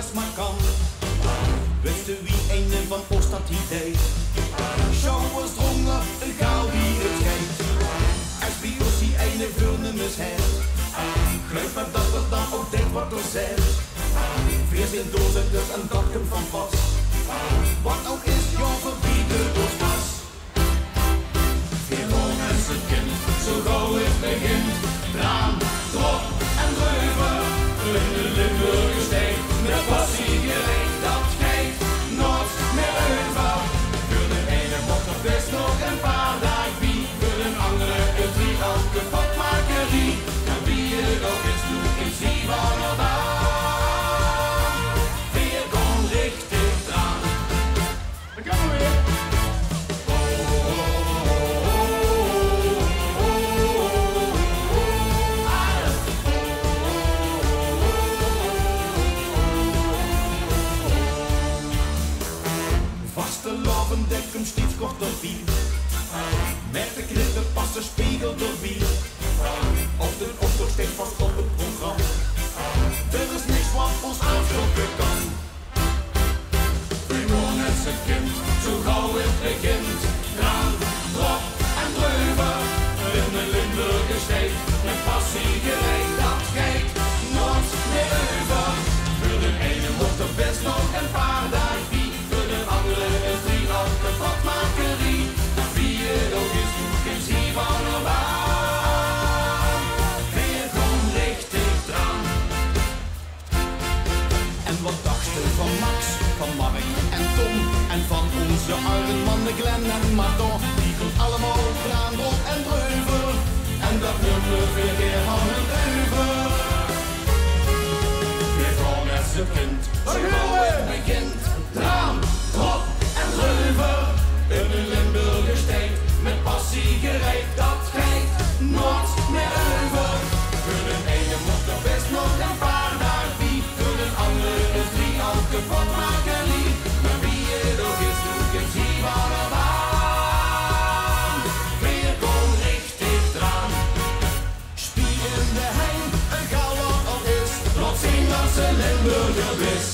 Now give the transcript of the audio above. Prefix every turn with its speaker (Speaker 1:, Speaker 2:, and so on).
Speaker 1: best maar kan. Wisten wie een van Oost dat idee. Schouwers drongen, een gauw wie het geeft. SBO's die ene veel nummers heeft. Geloof me dat er dan ook denkt wat er zegt. Veerzin dozen dus een dakje van pas. Wat ook is, jou verbieden door pas. Veel mensen kind, zo gauw het begint. Draan, drop en dreuven. In de Limburger steek, met passie gereed, dat geeft nooit meer over. Voor de ene mocht er best nog een paar dagen wie. Voor een andere een driehout kapotmakerie. En wie het ook is, doet in zie van er aan. Weer kon richtig dran. Dan gaan we weer. Vaste loven dek hem steeds korter viel. Met de knippen past de spiegel door wiel. Of de optocht steekt vast op het programma. Er is niks wat ons aanschrokken kan. Gewoon het zijn kind, zo gauw het begint. Draan, drop en dreuven. In de Limburger steek, met passie gereed, dat geeft nooit meer over. Voor de ene mocht er best nog een paar dagen wie. Voor de andere is driehout kapotmakerie. En wie het ook is, doet geen zie van er aan. Weer gewoon richtig dran. En wat dacht je van Max, van Mark en Tom? En van onze oude mannen Glenn en Madon? Die doen allemaal draan, drop en dreuven. En dat nummer weer weer van een dreuven. Weer gewoon met z'n kind, zo gauw het begint. Draan, drop en dreuven. In een Limburger steek, met passie gereed, dat geeft nooit meer over. Voor de ene mocht er best nog een paar dagen wie. Voor de andere is driehout kapotmakerie. Maar wie het ook is, doet geen zie van er aan. Weer kon richtig dran. Spie in de hein, een gauw wat al is. Plots zien dat ze Limburger is.